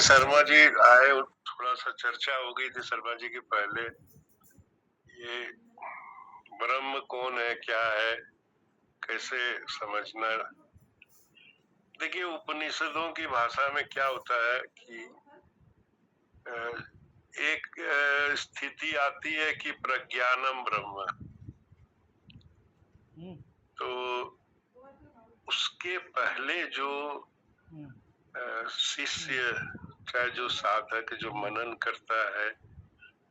शर्मा जी आए, थोड़ा सा चर्चा हो गई थी शर्मा जी के पहले, ये ब्रह्म कौन है, क्या है, कैसे समझना। देखिए, उपनिषदों की भाषा में क्या होता है कि एक स्थिति आती है कि प्रज्ञानम ब्रह्म, तो उसके पहले जो शिष्य चाहे जो साधक जो मनन करता है,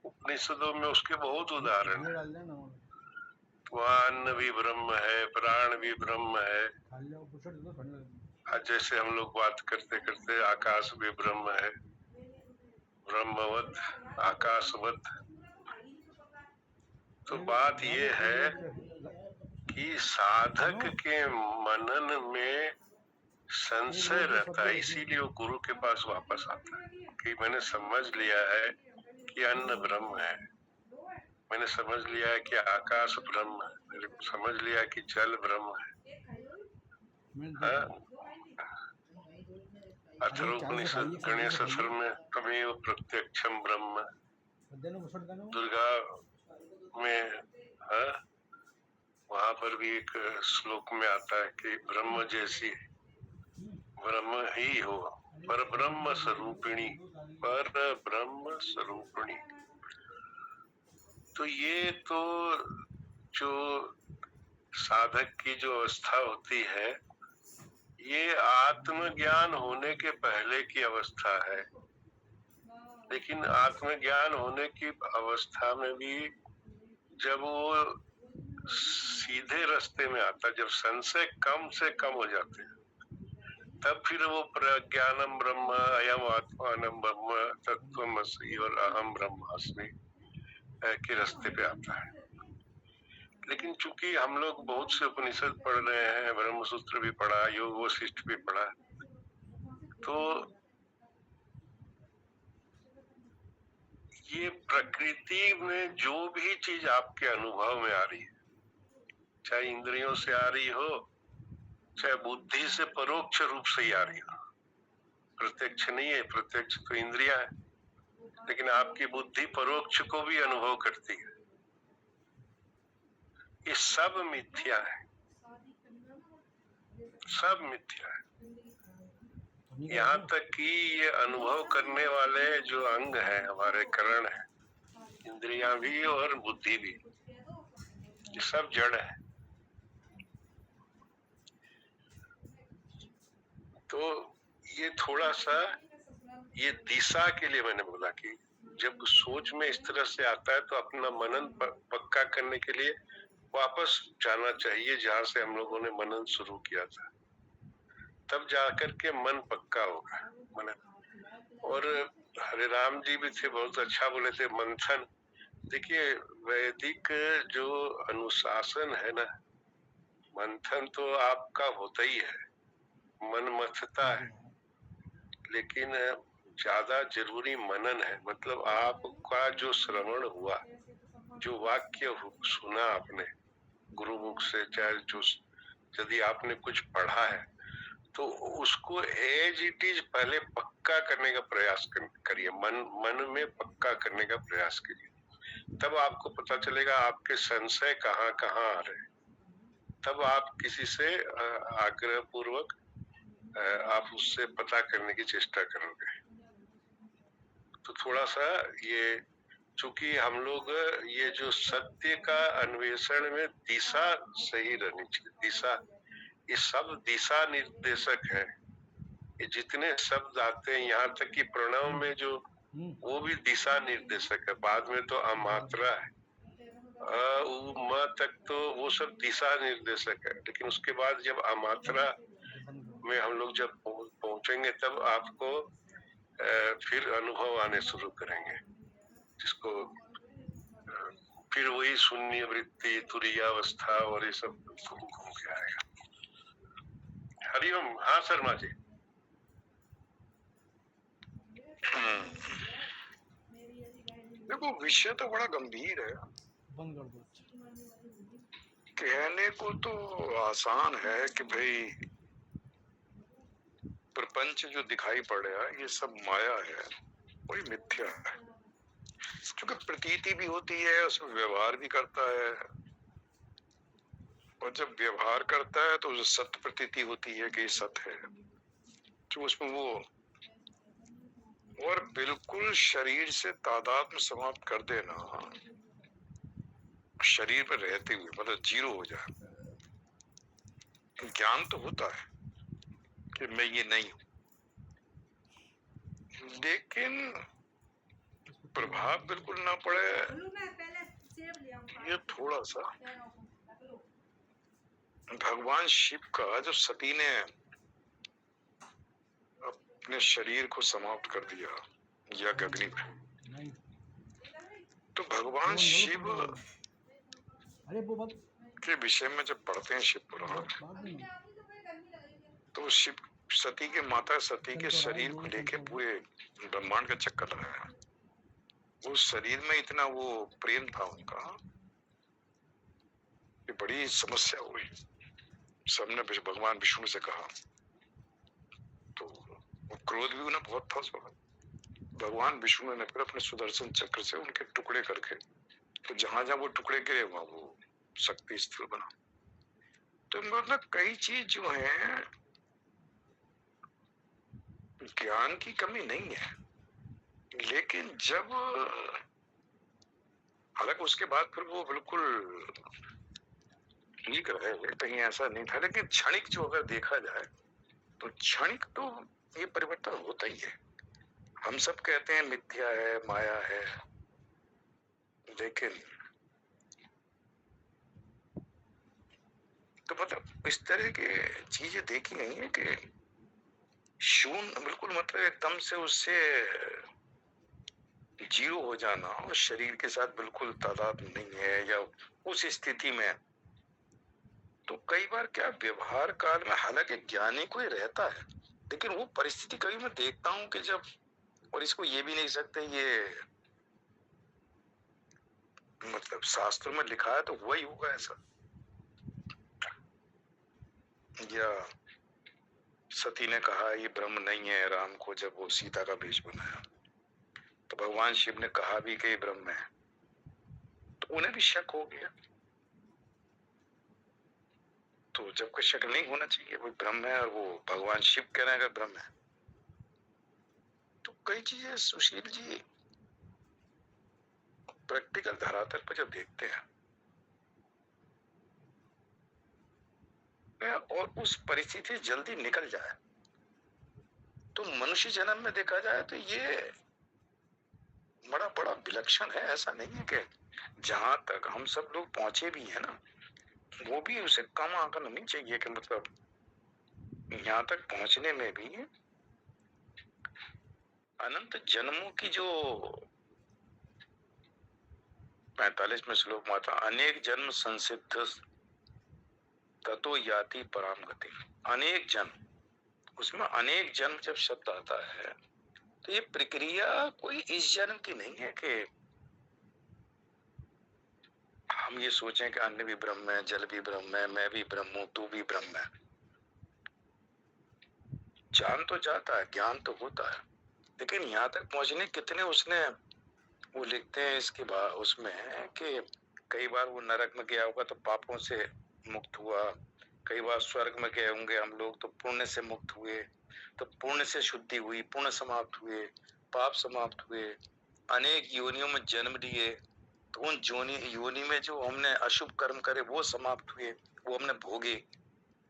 उपनिषदों में उसके बहुत उदाहरण है। वहाँ अन्न भी ब्रह्म है, प्राण भी ब्रह्म है, जैसे हम लोग बात करते करते आकाश भी ब्रह्म है, ब्रह्मवत आकाशवत। तो बात ये है कि साधक के मनन में संशय रहता है, इसीलिए वो गुरु के पास वापस आता है कि मैंने समझ लिया है कि अन्न ब्रह्म है, मैंने समझ लिया है कि आकाश ब्रह्म है, मैंने समझ लिया कि जल ब्रह्म है। अथर्वोपनिषद गणेश में तमेव प्रत्यक्षम ब्रह्म, दुर्गा में वहां पर भी एक श्लोक में आता है कि ब्रह्म जैसी ब्रह्म ही हो, पर ब्रह्म स्वरूपिणी, पर ब्रह्म स्वरूपिणी। तो ये तो जो साधक की जो अवस्था होती है, ये आत्मज्ञान होने के पहले की अवस्था है। लेकिन आत्मज्ञान होने की अवस्था में भी जब वो सीधे रास्ते में आता, जब संशय कम से कम हो जाते हैं, तब फिर वो प्रज्ञानम ब्रह्म, अयम आत्मानम ब्रह्म, तत्त्वमसि और अहम ब्रह्मास्मि के रास्ते पे आता है। लेकिन चूंकि हम लोग बहुत से उपनिषद पढ़ रहे हैं, ब्रह्म सूत्र भी पढ़ा, योग वशिष्ठ भी पढ़ा, तो ये प्रकृति में जो भी चीज आपके अनुभव में आ रही है, चाहे इंद्रियों से आ रही हो, चाहे बुद्धि से परोक्ष रूप से ही आ रही हो, प्रत्यक्ष नहीं है, प्रत्यक्ष तो इंद्रिया है, लेकिन आपकी बुद्धि परोक्ष को भी अनुभव करती है। ये सब मिथ्या है, सब मिथ्या है। यहाँ तक कि ये अनुभव करने वाले जो अंग हैं, हमारे करण है, इंद्रियां भी और बुद्धि भी, ये सब जड़ है। तो ये थोड़ा सा ये दिशा के लिए मैंने बोला कि जब सोच में इस तरह से आता है तो अपना मनन पक्का करने के लिए वापस जाना चाहिए जहां से हम लोगों ने मनन शुरू किया था, तब जाकर के मन पक्का होगा मनन। और हरे राम जी भी थे, बहुत अच्छा बोले थे, मंथन। देखिए, वैदिक जो अनुशासन है ना, मंथन तो आपका होता ही है, मन मथता है, लेकिन ज्यादा जरूरी मनन है। मतलब आपका जो श्रवण हुआ, जो वाक्य सुना आपने गुरुमुख से, चाहे जो यदि आपने कुछ पढ़ा है, तो उसको एज इट इज पहले पक्का करने का प्रयास करिए, मन में पक्का करने का प्रयास करिए। तब आपको पता चलेगा आपके संशय कहाँ कहाँ आ रहे हैं। तब आप किसी से आग्रह पूर्वक आप उससे पता करने की चेष्टा करोगे। तो थोड़ा सा ये, चूंकि हम लोग ये जो सत्य का अन्वेषण में दिशा सही रहनी चाहिए, दिशा, ये सब दिशा निर्देशक है। ये जितने शब्द आते हैं, यहाँ तक कि प्रणव में जो, वो भी दिशा निर्देशक है। बाद में तो अमात्रा है, म तक तो वो सब दिशा निर्देशक है। लेकिन उसके बाद जब अमात्रा में हम लोग जब पहुंचेंगे, तब आपको फिर अनुभव आने शुरू करेंगे, जिसको फिर वही शून्य वृत्ति, तुरीयावस्था और ये सब घूम के आएगा। हरिओम। हाँ शर्मा जी। देखो, विषय तो बड़ा गंभीर है, कहने को तो आसान है कि भाई प्रपंच जो दिखाई पड़ रहा है ये सब माया है, वही मिथ्या है। क्योंकि प्रतीति भी होती है, उसमें व्यवहार भी करता है, और जब व्यवहार करता है तो उसे सत्य प्रतीति होती है कि सत्य है, तो उसमें वो और बिल्कुल शरीर से तादात्म्य समाप्त कर देना, शरीर पर रहते हुए, मतलब जीरो हो जाए। ज्ञान तो होता है कि मैं ये नहीं हूं, लेकिन प्रभाव बिल्कुल ना पड़े, ये थोड़ा सा। भगवान शिव का जो सती ने अपने शरीर को समाप्त कर दिया यज्ञ अग्नि में, तो भगवान शिव के विषय में जब पढ़ते हैं शिव पुराण, तो शिव सती के माता सती के शरीर को लेके पूरे ब्रह्मांड का चक्कर लगाया। उस शरीर में इतना वो प्रेम था उनका कि बड़ी समस्या हुई। सबने भगवान विष्णु से कहा, तो वो क्रोध भी उन्हें बहुत था उस वक्त। भगवान विष्णु ने फिर अपने सुदर्शन चक्र से उनके टुकड़े करके, तो जहां जहां वो टुकड़े गिरे वहां वो शक्ति स्थिर बना। तो मतलब कई चीज जो है, ज्ञान की कमी नहीं है, लेकिन जब, हालांकि उसके बाद फिर वो बिल्कुल ठीक रहे, कहीं ऐसा नहीं था, लेकिन क्षणिक जो अगर देखा जाए तो क्षणिक तो ये परिवर्तन होता ही है। हम सब कहते हैं मिथ्या है, माया है, लेकिन तो मतलब इस तरह की चीजें देखी गई है कि शून्य बिल्कुल, मतलब एकदम से उससे जीरो हो जाना और शरीर के साथ बिल्कुल तादाद नहीं है, या उस स्थिति में, तो कई बार क्या व्यवहार काल में हालांकि ज्ञानी कोई रहता है, लेकिन वो परिस्थिति कभी मैं देखता हूं कि जब, और इसको ये भी नहीं सकते ये मतलब शास्त्रों में लिखा है तो वही होगा ऐसा, या सती ने कहा ये ब्रह्म नहीं है राम को, जब वो सीता का वेश बनाया तो भगवान शिव ने कहा भी कि ये ब्रह्म है, तो उन्हें भी शक हो गया। तो जब कोई शक नहीं होना चाहिए, वो ब्रह्म है और वो भगवान शिव कह रहे हैं अगर ब्रह्म है, तो कई चीजें सुशील जी प्रैक्टिकल धरातल पर जब देखते हैं और उस परिस्थिति से जल्दी निकल जाए, तो मनुष्य जन्म में देखा जाए तो ये बड़ा बड़ा विलक्षण है। ऐसा नहीं है कि जहां तक हम सब लोग पहुंचे भी हैं ना, वो भी उसे कम आंकन नहीं चाहिए कि मतलब यहाँ तक पहुंचने में भी अनंत जन्मों की जो 45वें श्लोक में आता, अनेक जन्म संसिद्ध ततो याति पराम गति। अनेक जन्म, उसमें अनेक जन्म जब शब्द आता है तो ये प्रक्रिया कोई इस जन्म की नहीं है कि हम ये सोचें कि अन्न भी ब्रह्म है, जल भी ब्रह्म है, मैं भी ब्रह्म हूं, तू भी ब्रह्म है। जान तो जाता है, ज्ञान तो होता है, लेकिन यहाँ तक पहुंचने कितने उसने, वो लिखते हैं इसके बाद उसमें कि कई बार वो नरक में गया होगा तो पापों से मुक्त हुआ, कई बार स्वर्ग में गए होंगे हम लोग तो पुण्य से मुक्त हुए, तो पुण्य से शुद्धि हुई, पुण्य समाप्त हुए, पाप समाप्त हुए, अनेक योनियों में जन्म लिए, तो उन योनि में जो हमने अशुभ कर्म करे वो समाप्त हुए, वो हमने भोगे।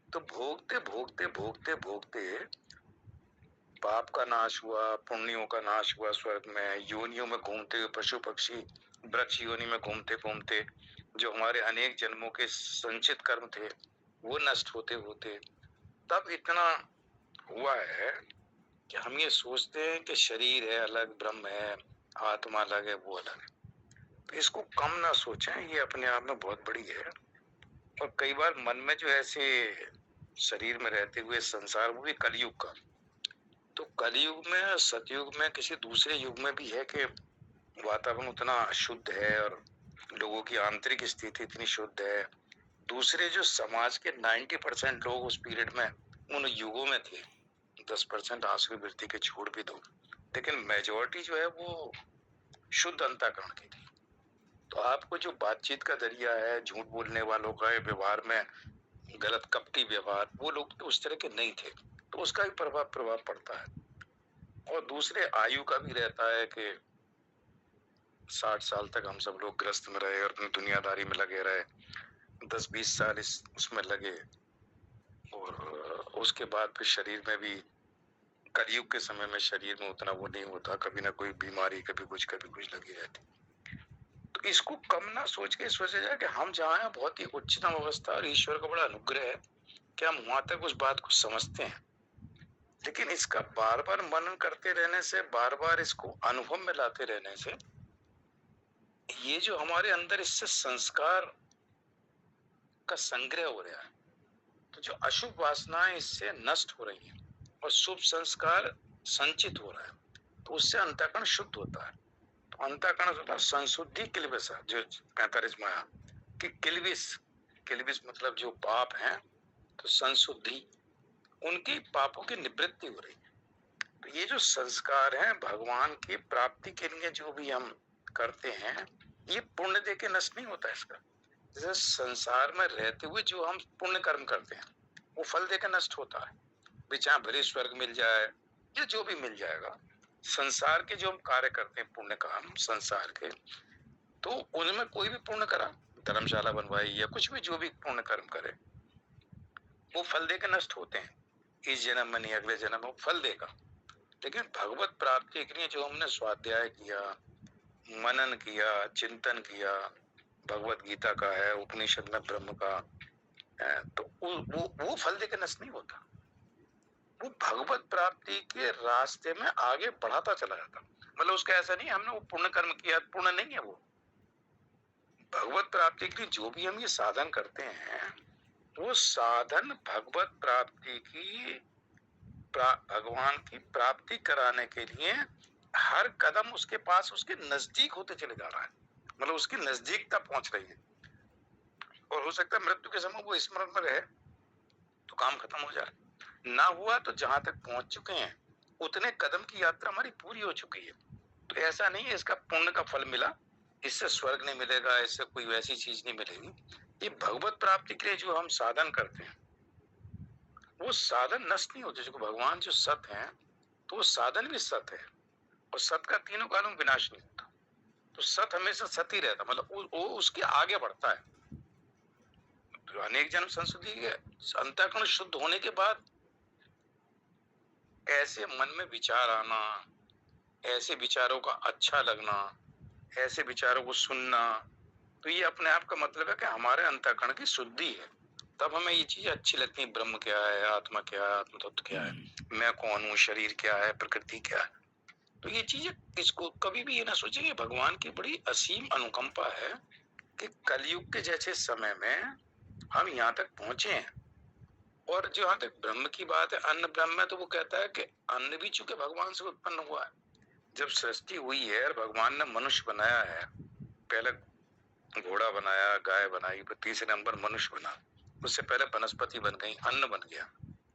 तो भोगते भोगते भोगते भोगते पाप का नाश हुआ, पुण्यों का नाश हुआ, स्वर्ग में योनियों में घूमते हुए पशु पक्षी वृक्ष योनि में घूमते घूमते जो हमारे अनेक जन्मों के संचित कर्म थे वो नष्ट होते होते तब इतना हुआ है कि हम ये सोचते हैं कि शरीर है अलग, ब्रह्म है, आत्मा अलग है, वो अलग है। तो इसको कम ना सोचें, ये अपने आप में बहुत बड़ी है। और कई बार मन में जो ऐसे शरीर में रहते हुए संसार, वो भी कलयुग का, तो कलयुग में, सतयुग में, किसी दूसरे युग में भी है कि वातावरण उतना शुद्ध है और लोगों की आंतरिक स्थिति इतनी शुद्ध है। दूसरे जो समाज के 90% लोग उस पीरियड में उन युगों में थे 10% आंसू की वृत्ति के छोड़ भी दो, लेकिन मेजोरिटी जो है वो शुद्ध अंतःकरण की थी। तो आपको जो बातचीत का जरिया है, झूठ बोलने वालों का व्यवहार में गलत कपटी व्यवहार, वो लोग तो उस तरह के नहीं थे, तो उसका भी प्रभाव पड़ता है। और दूसरे आयु का भी रहता है कि 60 साल तक हम सब लोग ग्रस्त में रहे और अपनी दुनियादारी में लगे रहे, 10-20 साल उसमें लगे, और उसके बाद फिर शरीर में भी कलयुग के समय में शरीर में उतना वो नहीं होता, कभी ना कोई बीमारी, कभी कुछ लगी रहती। तो इसको कम ना सोच के सोचा जाए कि हम जहाँ हैं बहुत ही उच्चतम अवस्था और ईश्वर का बड़ा अनुग्रह है कि हम वहां तक उस बात को समझते हैं। लेकिन इसका बार बार मनन करते रहने से, बार बार इसको अनुभव में लाते रहने से, ये जो हमारे अंदर इससे संस्कार का संग्रह हो रहा है, तो जो अशुभ वासनाएं इससे नष्ट हो रही हैं और शुभ संस्कार संचित हो रहा है, तो उससे अंतःकरण शुद्ध होता है। तो अंतःकरण होता है संशुद्धि किल्बिष, जो 45 माया कि किल्बिष मतलब जो पाप हैं, तो संशुद्धि उनकी पापों की निवृत्ति हो रही है। तो ये जो संस्कार हैं भगवान की प्राप्ति के लिए जो भी हम करते हैं, ये पुण्य दे के नष्ट नहीं होता इसका। जैसे संसार में रहते हुए जो हम पुण्य कर्म करते हैं, वो फल दे के नष्ट होता है, चाहे भले स्वर्ग मिल जाए या जो भी मिल जाएगा। संसार के जो हम कार्य करते हैं पुण्य काम संसार के, तो उनमें कोई भी पुण्य करा, धर्मशाला बनवाई या कुछ भी जो भी पुण्य कर्म करे, वो फल दे के नष्ट होते हैं। इस जन्म में नहीं, अगले जन्म में फल देगा। लेकिन भगवत प्राप्ति के लिए जो हमने स्वाध्याय किया, मनन किया, चिंतन किया, भगवत गीता का है, उपनिषद में ब्रह्म का है, तो वो फल देकर नष्ट नहीं होता, वो भगवत प्राप्ति के रास्ते में आगे बढ़ाता चला जाता। मतलब उसका ऐसा नहीं हमने वो पुण्य कर्म किया, पुण्य नहीं है वो। भगवत प्राप्ति के लिए जो भी हम ये साधन करते हैं, वो साधन भगवत प्राप्ति की भगवान की प्राप्ति कराने के लिए हर कदम उसके पास, उसके नजदीक होते चले जा रहा है, मतलब उसकी नजदीकता पहुंच रही है। और हो सकता है मृत्यु के समय वो स्मरण में रहे तो काम खत्म हो जाए, ना हुआ तो जहां तक पहुंच चुके हैं उतने कदम की यात्रा हमारी पूरी हो चुकी है। तो ऐसा नहीं है इसका पुण्य का फल मिला, इससे स्वर्ग नहीं मिलेगा, इससे कोई वैसी चीज नहीं मिलेगी। ये भगवत प्राप्ति के लिए जो हम साधन करते हैं, वो साधन नष्ट नहीं होते। जो भगवान जो सत है, तो वो साधन भी सत है, और सत का तीनों कालों में विनाश नहीं होता। तो सत हमेशा सत ही रहता, मतलब वो उसके आगे बढ़ता है। तो अनेक जन्म संस्कृति के अंतःकरण शुद्ध होने के बाद ऐसे मन में विचार आना, ऐसे विचारों का अच्छा लगना, ऐसे विचारों को सुनना, तो ये अपने आप का मतलब है कि हमारे अंतःकरण की शुद्धि है। तब हमें ये चीजें अच्छी लगती है। ब्रह्म क्या है, आत्मा क्या है, आत्म तत्व क्या है, मैं कौन हूँ, शरीर क्या है, प्रकृति क्या है। तो ये चीजें, इसको कभी भी ये ना सोचें कि भगवान की बड़ी असीम अनुकंपा है कि कलयुग के जैसे समय में हम यहाँ तक पहुंचे हैं। और जो यहाँ तक ब्रह्म की बात है, अन्न ब्रह्म है, तो वो कहता है कि अन्न भी चूंकि भगवान से उत्पन्न हुआ है। जब सृष्टि हुई है और भगवान ने मनुष्य बनाया है, पहले घोड़ा बनाया, गाय बनाई, फिर तीसरे नंबर मनुष्य बना, उससे पहले वनस्पति बन गई, अन्न बन गया।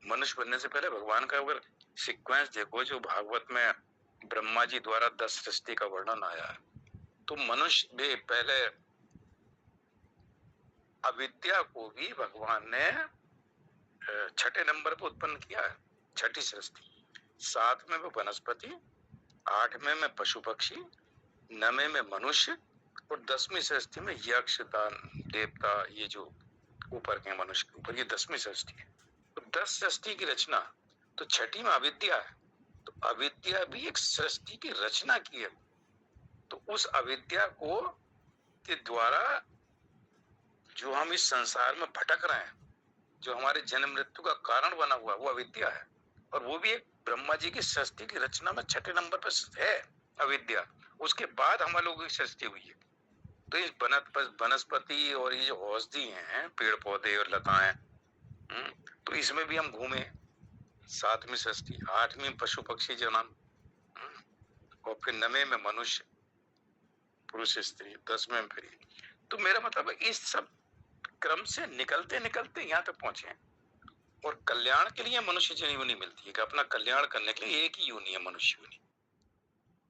मनुष्य बनने से पहले भगवान का अगर सीक्वेंस देखो, जो भागवत में ब्रह्मा जी द्वारा 10 सृष्टि का वर्णन आया है, तो मनुष्य भी पहले अविद्या को भी भगवान ने छठे नंबर पर उत्पन्न किया है, छठी सृष्टि। 7 में वो वनस्पति, 8 में पशु पक्षी, 9 में मनुष्य, और 10वीं सृष्टि में यक्ष, दान, देवता, ये जो ऊपर के मनुष्य के ऊपर, ये 10वीं सृष्टि है। तो 10 सृष्टि की रचना, तो छठी में अविद्या है, तो अविद्या भी एक सृष्टि की रचना की है। तो उस अविद्या को के द्वारा जो हम इस संसार में भटक रहे हैं, जो हमारे जन्म मृत्यु का कारण बना हुआ, वो अविद्या है। और वो भी एक ब्रह्मा जी की सृष्टि की रचना में छठे नंबर पर है अविद्या। उसके बाद हम लोगों की सृष्टि हुई है। तो इस वनस्पति और ये जो औषधि हैं, पेड़ पौधे और लताएं, तो इसमें भी हम घूमे। 7वीं सृष्टि, 8वीं पशु पक्षी जन्म, और फिर 9 में मनुष्य, पुरुष स्त्री, 10वें में फिर। तो मेरा मतलब इस सब क्रम से निकलते निकलते यहाँ तक पहुंचे हैं। और कल्याण के लिए मनुष्य योनि मिलती है कि अपना कल्याण करने के लिए एक ही योनि है, मनुष्य योनि।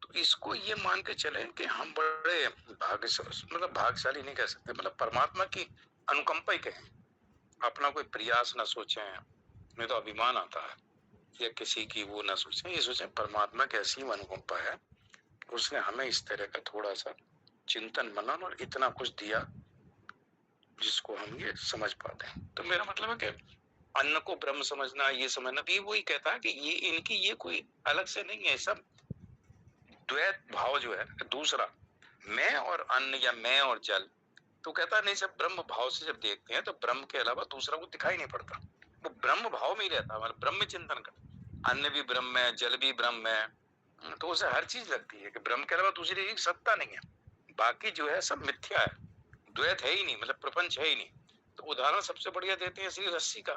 तो इसको ये मान के चले कि हम बड़े मतलब भाग्यशाली नहीं कह सकते, मतलब परमात्मा की अनुकंपा ही कहें। अपना कोई प्रयास ना सोचें, नहीं तो अभिमान आता है, या किसी की वो ना सोचें, ये सोचें परमात्मा की असीम अनुकंपा है, उसने हमें इस तरह का थोड़ा सा चिंतन मनन और इतना कुछ दिया जिसको हम ये समझ पाते हैं। तो मेरा मतलब है कि अन्न को ब्रह्म समझना, ये समझना, तो ये वही कहता है कि ये इनकी ये कोई अलग से नहीं है, सब द्वैत भाव जो है दूसरा, मैं और अन्न या मैं और जल, तो कहता नहीं, सब ब्रह्म भाव से जब देखते हैं तो ब्रह्म के अलावा दूसरा कुछ दिखाई नहीं पड़ता, वो ब्रह्म भाव में ही रहता, मतलब ब्रह्म चिंतन कर। अन्न भी ब्रह्म है, जल भी ब्रह्म है, तो उसे हर चीज लगती है कि ब्रह्म के अलावा दूसरी एक सत्ता नहीं है, बाकी जो है सब मिथ्या है, द्वैत है ही नहीं, मतलब प्रपंच है ही नहीं। तो उदाहरण सबसे बढ़िया देते हैं श्री रस्सी का,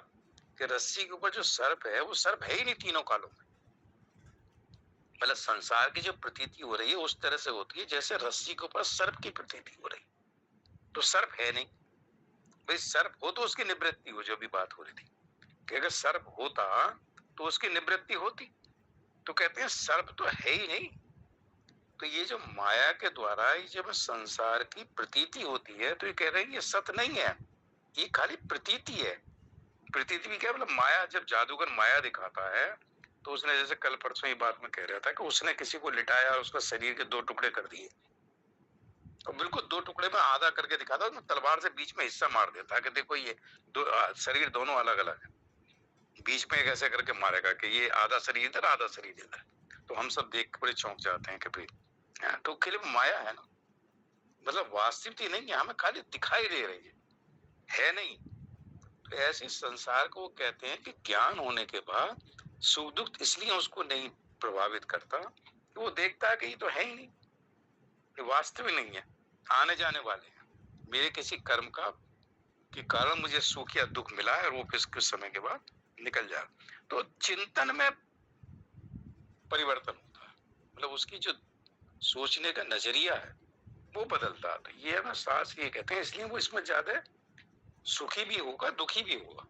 कि रस्सी के ऊपर जो सर्प है वो सर्प है ही नहीं तीनों कालों में। मतलब संसार की जो प्रतीति हो रही है उस तरह से होती है जैसे रस्सी के ऊपर सर्प की प्रतीति हो रही, तो सर्प है नहीं। भाई सर्प हो तो उसकी निवृत्ति हो, जो भी बात हो रही थी कि अगर सर्प होता तो उसकी निवृत्ति होती, तो कहते हैं सर्प तो है ही नहीं। तो ये जो माया के द्वारा ये जब संसार की प्रतीति होती है तो ये कह रहे हैं ये सत्य नहीं है, ये खाली प्रतीति है। प्रतीति भी क्या, मतलब माया, जब जादूगर माया दिखाता है तो उसने, जैसे कल परसों ही बात में कह रहा था कि उसने किसी को लिटाया और उसका शरीर के 2 टुकड़े कर दिए, और बिल्कुल 2 टुकड़े में आधा करके दिखाता, उसमें तलवार से बीच में हिस्सा मार देता है कि देखो ये शरीर दोनों अलग अलग है, बीच में एक ऐसे करके मारेगा कि ये आधा शरीर इधर आधा शरीर इधर। तो हम सब देख के बड़े चौंक जाते हैं कि भाई तो केवल माया है ना, मतलब वास्तविकता नहीं है, हमें खाली दिखाई दे रही है नहीं। तो ऐसे संसार को कहते हैं कि ज्ञान होने के बाद सुख दुख इसलिए उसको नहीं प्रभावित करता कि वो देखता है कि ये तो है ही नहीं, ये वास्तविक नहीं है, आने जाने वाले हैं, मेरे किसी कर्म का के कारण मुझे सुख या दुख मिला है और वो फिर कुछ समय के बाद निकल जाए। तो चिंतन में परिवर्तन होता है, मतलब उसकी जो सोचने का नजरिया है वो बदलता है। तो ये है ना, सास ये कहते हैं, इसलिए वो इसमें ज्यादा सुखी भी होगा दुखी भी होगा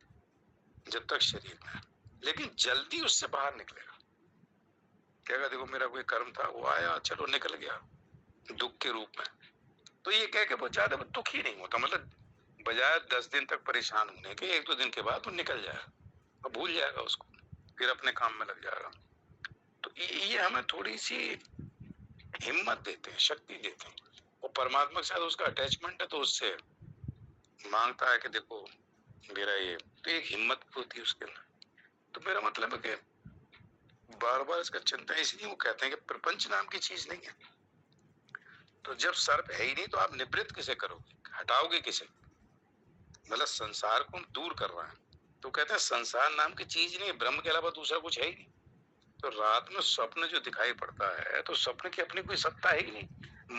जब तक शरीर में, लेकिन जल्दी उससे बाहर निकलेगा। कहेगा देखो मेरा कोई कर्म था, वो आया चलो निकल गया दुख के रूप में, तो ये कह के वो ज्यादा दुखी नहीं होता, मतलब बजाय 10 दिन तक परेशान होने के 1-2 दिन के बाद वो निकल जाएगा और भूल जाएगा उसको, फिर अपने काम में लग जाएगा। तो ये हमें थोड़ी सी हिम्मत देते हैं, शक्ति देते हैं, और परमात्मा के साथ उसका अटैचमेंट है तो उससे मांगता है कि देखो मेरा ये, तो एक हिम्मत होती है उसके अंदर। तो मेरा मतलब है कि बार बार इसका चिंता, इसलिए वो कहते हैं कि प्रपंच नाम की चीज नहीं है। तो जब सर्प है ही नहीं तो आप निवृत्त किसे करोगे, हटाओगे किसे, मतलब संसार को हम दूर कर रहे हैं। तो कहते हैं संसार नाम की चीज नहीं, ब्रह्म के अलावा दूसरा कुछ है ही नहीं। तो रात में स्वप्न जो दिखाई पड़ता है तो स्वप्न की अपनी कोई सत्ता है ही नहीं,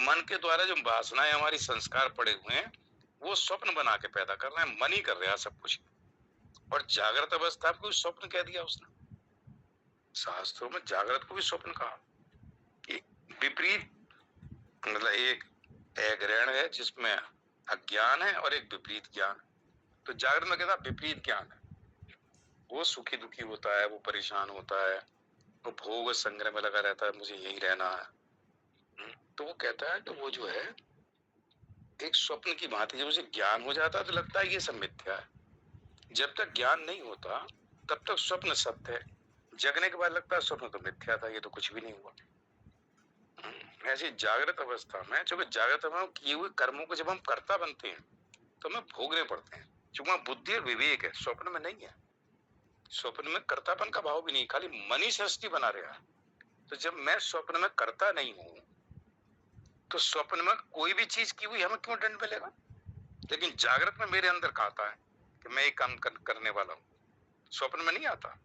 मन के द्वारा जो वासनाएं हमारी संस्कार पड़े हुए हैं वो स्वप्न बना के पैदा कर रहे हैं, मन ही कर रहा है सब कुछ। और जागृत अवस्था को स्वप्न कह दिया उसने, शास्त्रों में जागृत को भी स्वप्न कहा। विपरीत, मतलब एक ग्रहण है जिसमें अज्ञान है और एक विपरीत ज्ञान। तो जागृत में कहता विपरीत ज्ञान है, वो सुखी दुखी होता है, वो परेशान होता है, वो भोग संग्रह में लगा रहता है, मुझे यही रहना है। तो वो कहता है कि वो जो है एक स्वप्न की भांति, जब उसे ज्ञान हो जाता है तो लगता है ये सब मिथ्या है, जब तक ज्ञान नहीं होता तब तक स्वप्न सत्य है, जगने के बाद लगता है स्वप्न तो मिथ्या था, ये तो कुछ भी नहीं हुआ। ऐसी जागृत अवस्था में, चूंकि जागृत अवस्था में किए हुए कर्मों को जब हम कर्ता बनते हैं तो हमें भोगने पड़ते हैं, चूंकि बुद्धि और विवेक है, स्वप्न में नहीं है। स्वप्न में कर्तापन का भाव भी नहीं, खाली मन ही सृष्टि बना रहा है। तो जब मैं स्वप्न में कर्ता नहीं हूं तो स्वप्न में कोई भी चीज की हुई हमें क्यों दंड मिलेगा, लेकिन जागृत में मेरे अंदर कहता है कि मैं एक काम करने वाला हूँ, स्वप्न में नहीं आता।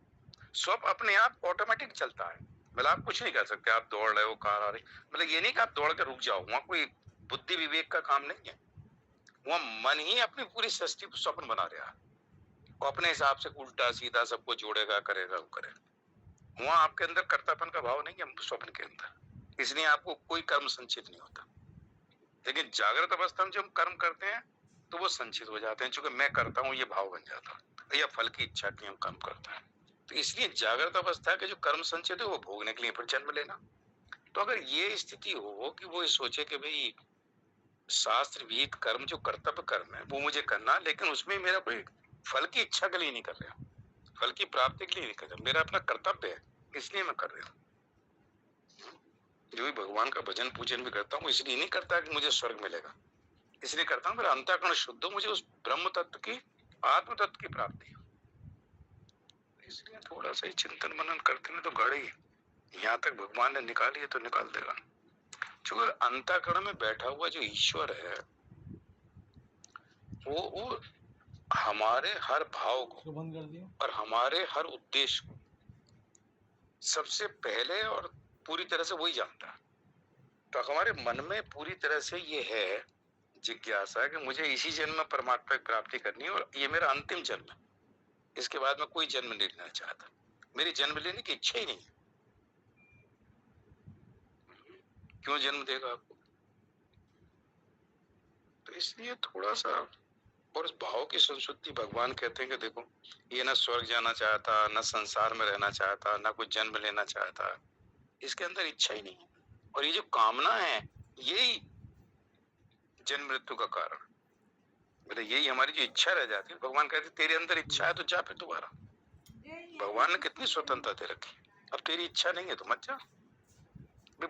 स्वप्न अपने आप ऑटोमेटिक चलता है, मतलब आप कुछ नहीं कर सकते, आप दौड़ रहे हो, कार आ रही, मतलब ये नहीं कि आप दौड़ के रुक जाओ, वहां कोई बुद्धि विवेक का काम नहीं है, वहां मन ही अपनी पूरी सृष्टि को स्वप्न बना रहा है, वो अपने हिसाब से उल्टा सीधा सबको जोड़ेगा, करेगा, वो करेगा। वहां आपके अंदर कर्तापन का भाव नहीं है स्वप्न के अंदर, इसलिए आपको कोई कर्म संचित नहीं होता। लेकिन जागृत अवस्था में जब हम कर्म करते हैं तो वो संचित हो जाते हैं। चूंकि मैं करता हूँ ये भाव बन जाता है, या फल की इच्छा के काम करता है। तो इसलिए जागृत अवस्था के जो कर्म संचित है वो भोगने के लिए फिर जन्म लेना। तो अगर ये स्थिति हो कि वो सोचे कि भाई शास्त्र विहित कर्म जो कर्तव्य कर्म है वो मुझे करना, लेकिन उसमें मेरा कोई फल की इच्छा के लिए नहीं कर रहा, फल की प्राप्ति के लिए नहीं कर रहा, मेरा अपना कर्तव्य है इसलिए मैं कर रहा हूँ। जो भी भगवान का भजन पूजन भी करता हूँ इसलिए नहीं करता कि मुझे स्वर्ग मिलेगा, इसलिए करता हूँ मेरा अंतःकरण शुद्ध हो, मुझे उस ब्रह्म तत्व की, आत्म तत्व की प्राप्ति हो। इसलिए थोड़ा सा ही चिंतन मनन करते हैं तो गाड़ी यहाँ तक भगवान ने निकाली है तो निकाल देगा। क्योंकि अंतःकरण में बैठा हुआ जो ईश्वर है वो हमारे हर भाव को और हमारे हर उद्देश्य को सबसे पहले और पूरी तरह से वही जानता है। तो हमारे मन में पूरी तरह से ये है जिज्ञासा कि मुझे इसी जन्म में परमात्मा की प्राप्ति करनी है और ये मेरा अंतिम जन्म है, इसके बाद मैं कोई जन्म नहीं लेना चाहता, मेरी जन्म लेने की इच्छा ही नहीं है। क्यों जन्म देगा आपको? तो इसलिए थोड़ा सा, और इस भाव की संशुद्धि भगवान कहते हैं कि देखो ये ना स्वर्ग जाना चाहता, ना संसार में रहना चाहता, ना कोई जन्म लेना चाहता, इसके अंदर इच्छा ही नहीं है। और ये जो कामना है यही जन्म मृत्यु का कारण, मतलब यही हमारी जो इच्छा रह जाती है। भगवान कहते तेरे अंदर इच्छा है तो जा फिर दोबारा। भगवान ने कितनी स्वतंत्रता दे रखी, अब तेरी इच्छा नहीं है तो मत जा।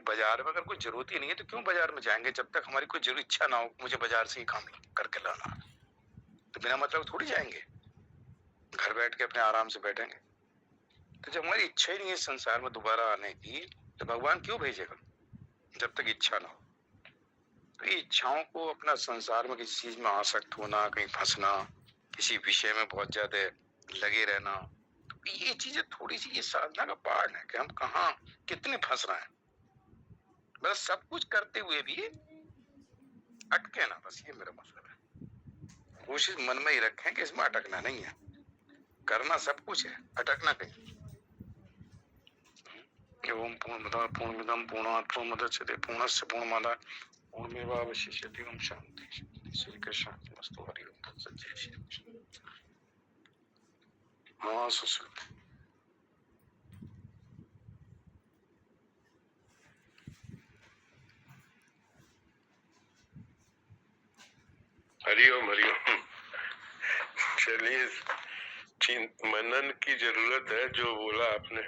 बाजार में अगर कोई जरूरत ही नहीं है तो क्यों बाजार में जाएंगे, जब तक हमारी कोई जरूर इच्छा ना हो मुझे बाजार से ही काम करके लाना, तो बिना मतलब थोड़ी जाएंगे, घर बैठ के अपने आराम से बैठेंगे। तो जब हमारी इच्छा ही नहीं है संसार में दोबारा आने की तो भगवान क्यों भेजेगा, जब तक इच्छा ना हो। तो इच्छाओं को अपना संसार में किसी चीज में आसक्त होना, कहीं फंसना, किसी विषय में बहुत ज्यादा लगे रहना, तो ये चीजें थोड़ी सी ये साधना का पार्ट है कि हम कहाँ कितने फंस रहे हैं। बस सब कुछ करते हुए भी अटके ना, बस ये मेरा मतलब है। कोशिश मन में ही रखें कि इसमें अटकना नहीं है, करना सब कुछ है, अटकना कहीं। ओम पूर्णमदः पूर्णमिदं पूर्णात् पूर्णमुदच्यते पूर्णस्य पूर्णमादाय पूर्णमेवावशिष्यते। ओम शांति। श्री कृष्ण हरि ओम तत्सत्। जय श्री कृष्ण। हाँ सुश्रुत। हरिओम हरिओम। चलिए, मनन की जरूरत है जो बोला आपने।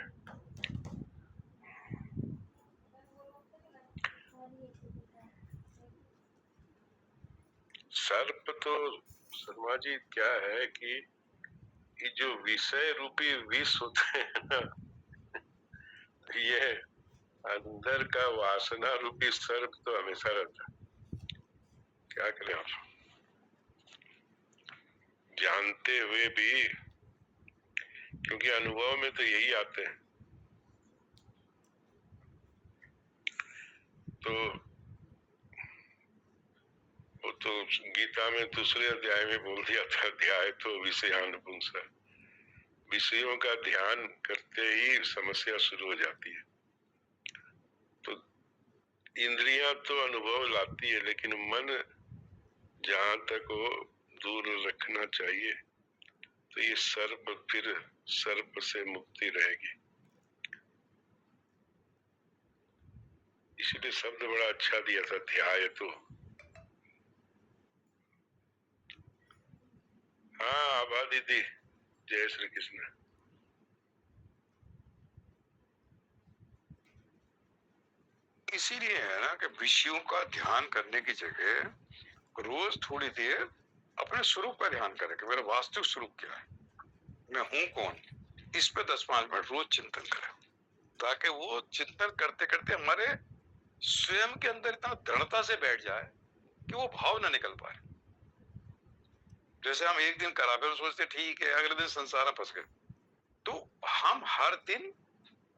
सर्प तो शर्मा जी क्या है कि ये जो विषय रूपी विष होते हैं ना, ये अंदर का वासना रूपी सर्प तो हमेशा रहता है। क्या करें आप, जानते हुए भी, क्योंकि अनुभव में तो यही आते हैं। तो वो तो गीता में दूसरे अध्याय में बोल दिया था, अध्याय तो विषयानुपुंस है। विषयों का ध्यान करते ही समस्या शुरू हो जाती है। तो इंद्रियां तो अनुभव लाती है, लेकिन मन जहां तक वो दूर रखना चाहिए, तो ये सर्प, फिर सर्प से मुक्ति रहेगी। इसलिए शब्द बड़ा अच्छा दिया था, ध्याय तो। हाँ आभा दीदी, जय श्री कृष्ण। इसीलिए है ना कि विषयों का ध्यान करने की जगह रोज थोड़ी देर अपने स्वरूप का ध्यान करें कि मेरा वास्तविक स्वरूप क्या है, मैं हूं कौन। इस पे 10-5 मिनट रोज चिंतन करें, ताकि वो चिंतन करते करते हमारे स्वयं के अंदर इतना दृढ़ता से बैठ जाए कि वो भाव ना निकल पाए। जैसे हम एक दिन करा, फिर सोचते ठीक है, अगले दिन संसार में फंस गए। तो हम हर दिन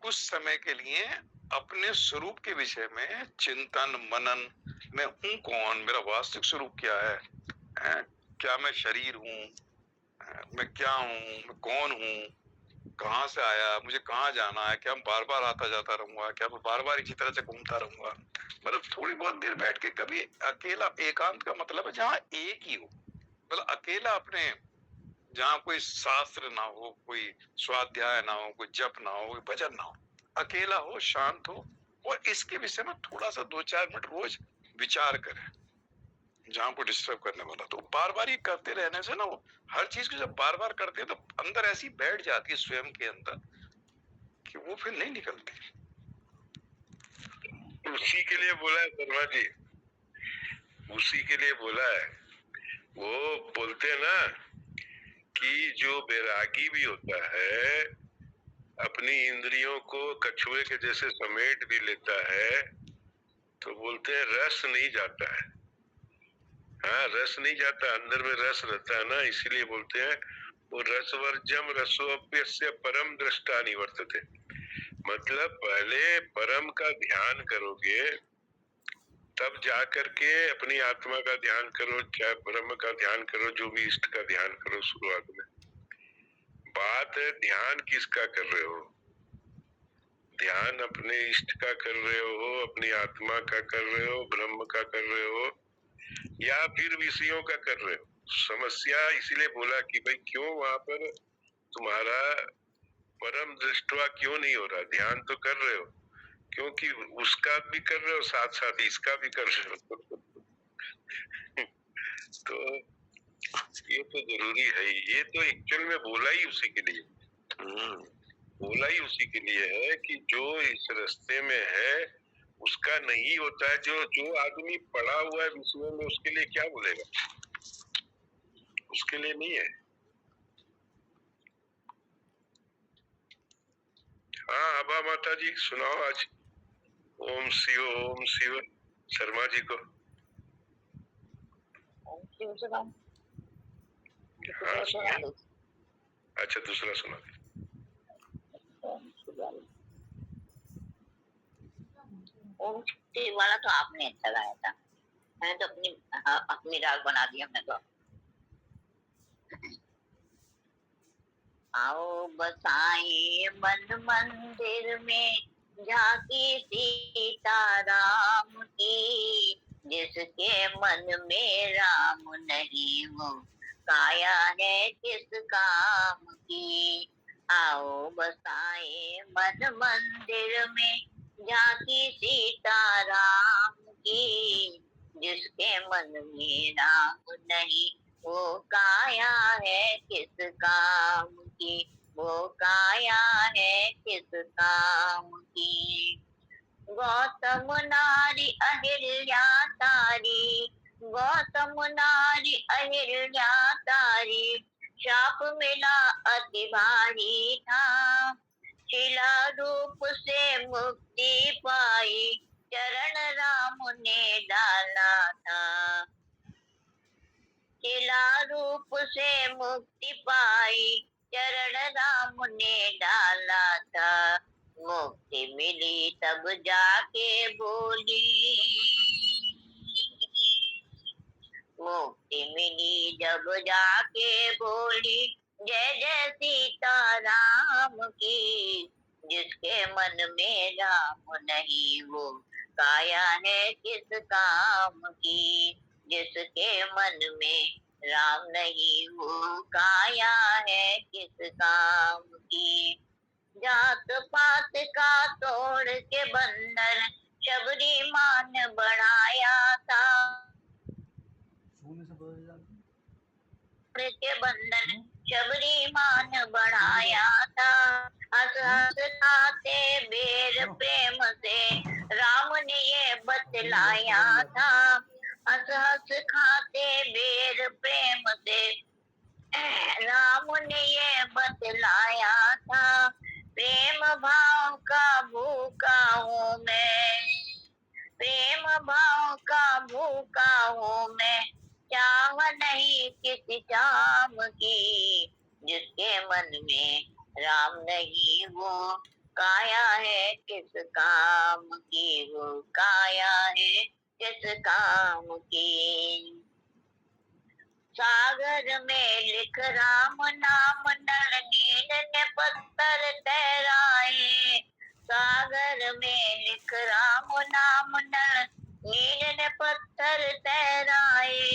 कुछ समय के लिए अपने स्वरूप के विषय में चिंतन मनन, मैं हूं कौन, मेरा वास्तविक स्वरूप क्या है, क्या मैं शरीर हूँ, मैं क्या हूँ, मैं कौन हूँ, कहाँ से आया, मुझे कहाँ जाना है, क्या मैं बार बार आता जाता रहूंगा, क्या मैं बार बार इसी तरह से घूमता रहूंगा। मतलब थोड़ी बहुत देर बैठ के कभी अकेला, एकांत का मतलब है जहाँ एक ही हो, मतलब अकेला अपने, जहाँ कोई शास्त्र ना हो, कोई स्वाध्याय ना हो, कोई जप ना हो, कोई भजन ना हो, अकेला हो, शांत हो, और इसके विषय में थोड़ा सा 2-4 मिनट रोज विचार करें, जहाँ को डिस्टर्ब करने वाला। तो बार बार ये करते रहने से ना, वो हर चीज को जब बार बार करते हैं तो अंदर ऐसी बैठ जाती है स्वयं के अंदर कि वो फिर नहीं निकलती। उसी के लिए बोला है शर्मा जी, उसी के लिए बोला है। वो बोलते हैं ना कि जो बैरागी भी होता है अपनी इंद्रियों को कछुए के जैसे समेट भी लेता है, तो बोलते हैं रस नहीं जाता है। हाँ, रस नहीं जाता, अंदर में रस रहता है ना, इसीलिए बोलते हैं वो रसवर्जम रसोप्यस्य परम दृष्टा निवर्तते। मतलब पहले परम का ध्यान करोगे, तब जा करके अपनी आत्मा का ध्यान करो, चाहे ब्रह्म का ध्यान करो, जो भी इष्ट का ध्यान करो शुरुआत में। बात है ध्यान किसका कर रहे हो? ध्यान अपने इष्ट का कर रहे हो, अपनी आत्मा का कर रहे हो, ब्रह्म का कर रहे हो, या फिर विषयों का कर रहे हो? समस्या इसीलिए बोला कि भाई क्यों वहां पर तुम्हारा परम दृष्टवा क्यों नहीं हो रहा? ध्यान तो कर रहे हो, क्योंकि उसका भी कर रहे हो, साथ साथ इसका भी कर रहे हो। तो ये तो जरूरी है, ये तो एक्चुअल में बोला ही उसी के लिए, बोला ही उसी के लिए है कि जो इस रास्ते में है उसका नहीं होता है। जो जो आदमी पड़ा हुआ है विषयों में, उसके लिए क्या बोलेगा? उसके लिए नहीं है। हाँ अबा माता जी सुनाओ आज। ओम शिव शर्मा जी को। हाँ सुनिए। अच्छा दूसरा सुना। ओम शिव वाला तो आपने अच्छा गाया था, मैंने तो अपनी राग बना दी हमने तो। आओ बसाए मन मंदिर में झांकी सीताराम की, जिसके मन में राम नहीं वो काया है किस काम की। आओ बसाए मन मंदिर में झांकी सीताराम की, जिसके मन में राम नहीं वो काया है किस काम की, वो काया है किस काम की। गौतम नारी अहिल्या तारी, गौतम नारी अहिल्या तारी, शाप मिला अति भारी था, शिला रूप से मुक्ति पाई, चरण राम ने डाला था। शिला रूप से मुक्ति पाई, चरण राम ने डाला था। मुक्ति मिली तब जाके बोली, मुक्ति मिली जब जाके बोली, जय जय सीताराम की। जिसके मन में राम नहीं वो काया है किस काम की, जिसके मन में राम नहीं वो काया है किस काम की। जात पात का तोड़ के बंधन शबरी मान बढ़ाया था, के बंधन शबरी मान बढ़ाया था। हंस हंस खाते बेर प्रेम से राम ने ये बतलाया था, हंस हंस खाते बेर प्रेम से राम ने ये बतलाया था। प्रेम भाव का भूखा हूँ मैं, प्रेम भाव का भूखा हूँ मैं, चाह नहीं किसी काम की। जिसके मन में राम नहीं वो काया है किस काम की, वो काया है किस काम की। सागर में लिख राम नाम नल नील ने पत्थर तैराए, सागर में लिख राम नाम नल नील ने पत्थर तैराए।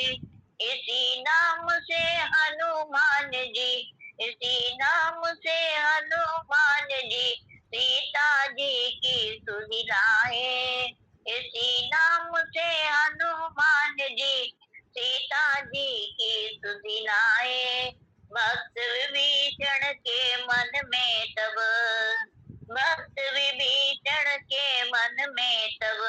इसी नाम से हनुमान जी, इसी नाम से हनुमान जी सीता जी की सुधिलाए, इसी नाम से हनुमान जी सीता जी की सुधिलाए। भक्त विभीषण के मन में तब, भक्त विभीषण के मन में तब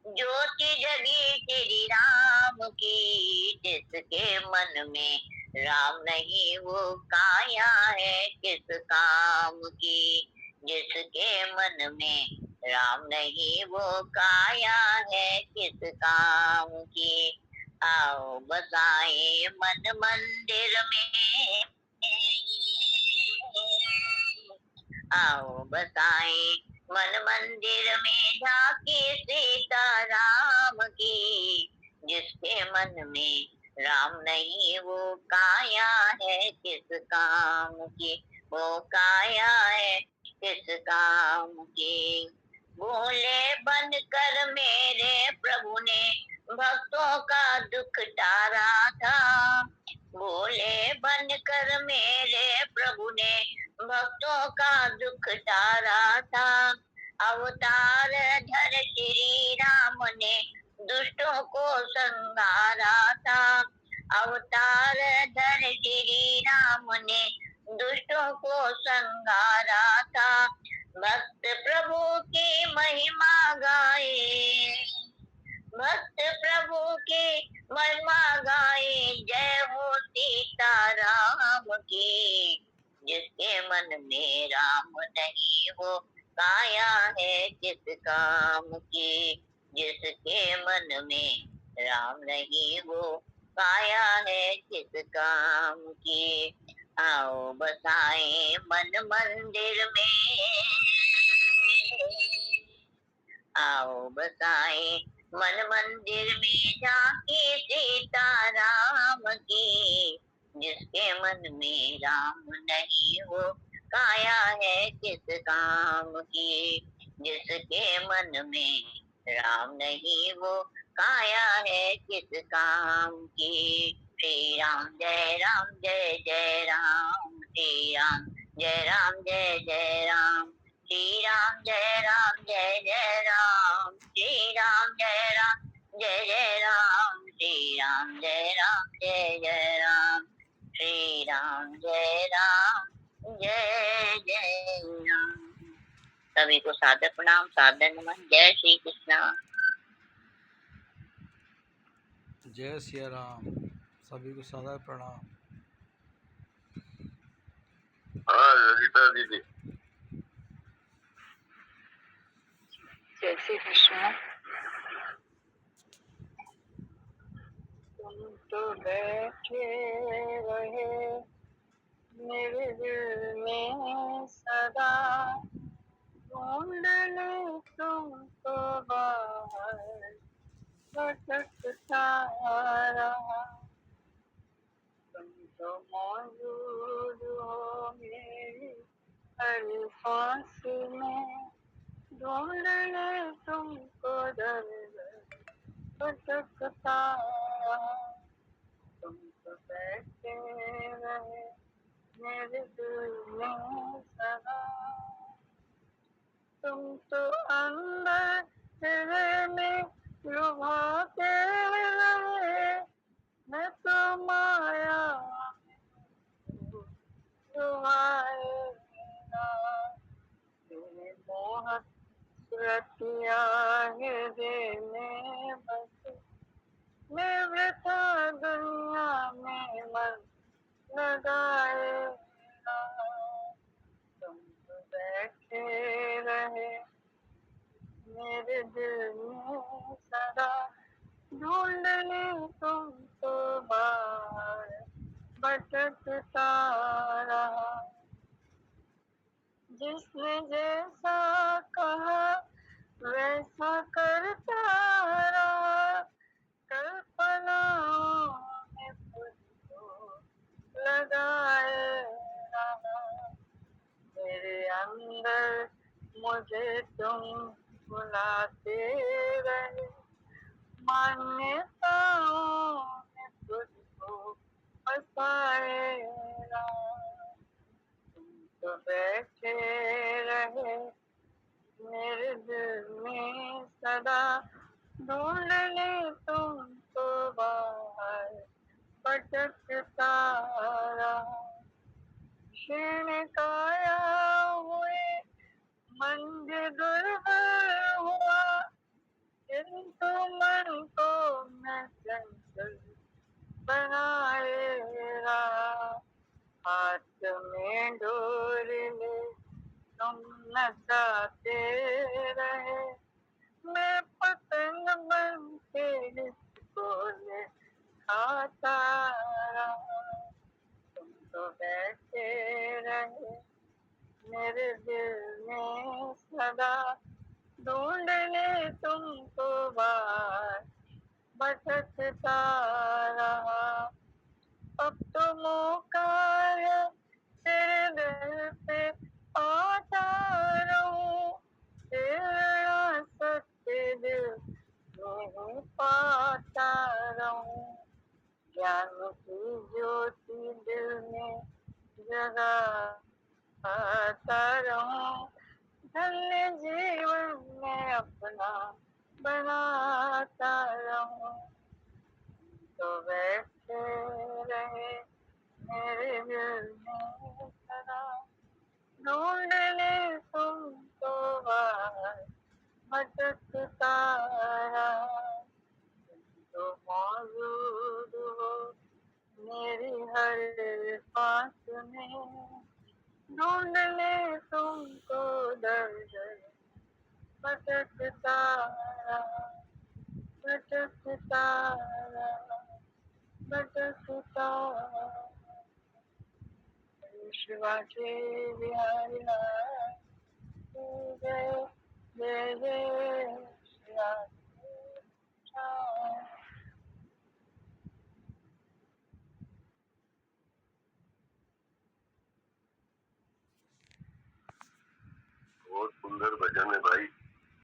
ज्योति जगी श्री राम की, जिसके मन में राम नहीं वो काया है किस काम की, जिसके मन में राम नहीं वो काया है किस काम की। आओ बसाए मन मंदिर में, आओ बसाए मन मंदिर में झांकी सीता राम की, जिसके मन में राम नहीं वो काया है किस काम की, वो काया है किस काम की। भोले बनकर मेरे प्रभु ने भक्तों का दुख टारा था, भोले बनकर मेरे प्रभु ने भक्तों का दुख टारा था। अवतार धर श्री राम ने दुष्टों को संहारा था, अवतार धर श्री राम ने दुष्टों को संहारा था। भक्त प्रभु की महिमा गाए, भक्त प्रभु की महिमा गाए, जय हो सीता राम की, जिसके मन में राम नहीं वो काया है किस काम की, जिसके मन में राम नहीं वो काया है किस काम की। आओ बसाए मन मंदिर में, आओ बसाए मन मंदिर में झांकी सीता राम की, जिसके मन में राम नहीं वो काया है किस काम की, जिसके मन में राम नहीं वो काया है किस काम की। श्री राम जय राम जय जय राम, श्री राम जय राम जय जय राम, श्री राम जय राम जय जय राम, श्री राम जय राम जय जय राम, श्री राम जय राम जय जय राम, श्री राम जय राम जय जय राम। सभी को सादर प्रणाम, सादर नमन। जय श्री कृष्णा। जय सिया राम। सभी को सादर प्रणाम। हाँ ललिता दीदी। जय श्री कृष्ण। तुम तो बैठे रहे मेरे दिल में सदा, ढूंढ ले तुमको बाहर भटकता रहा। तुम तो मौजूद हो मेरी हर सांस में, ढूंढ ले तुमको दर दर भटकता रहा। तुम तो बैठे रहे मेरे दिल में सदा, तुम तो अंदर हृदय में लुभाते रहे, मैं तो माया लुभाए रहा। तेरे मोह रतिया हृदय में बस, मैं वृथा दुनिया में मन लगाए रहा। तुम तो बैठे रहे मेरे दिल में सदा, ढूंढ ले तुमको बाहर भटकता रहा। जिसने जैसा कहा वैसा करता रहा, कल्पनाओं में खुद को लगाए रहा। मेरे अंदर मुझे तुम बुलाते रहे, मान्यताओं में खुद को बसाए राम। तुम तो बैठे रहे मेरे दिल में सदा, ढूंढ ले तुमको बाहर भटकता रहा। क्षीण काया हुए मंदिर दुर्बल हुआ, किंतु मन को मैं चंचल बनाए रहा। हाथ में डोर ले तुम नचाते रहे, मैं पतंग बन के इसको ले खाता रहा। तुम तो बैठे रहे मेरे दिल में सदा, ढूंढ ले तुमको बाहर भटकता रहा। अब तो मौका है तेरे दिल पे आता रहूं, तेरा सत्य दिल नहीं पाता रहूं। ज्ञान की ज्योति दिल में जगाता रहूं, धन्य जीवन में अपना बनाता रहूं। तो बैठे रहे मेरे दिल में सदा, ढूंढ ले तुमको बाहर भटकता रहा। तो मौजूद हो मेरी हर सांस में, ढूंढ ले तुमको दर दर भटकता रहा, भटकता रहा, भटकता रहा। शिवाजी बिहारी लाल की जय, जय जय श्री राम। बहुत सुंदर भजन है भाई।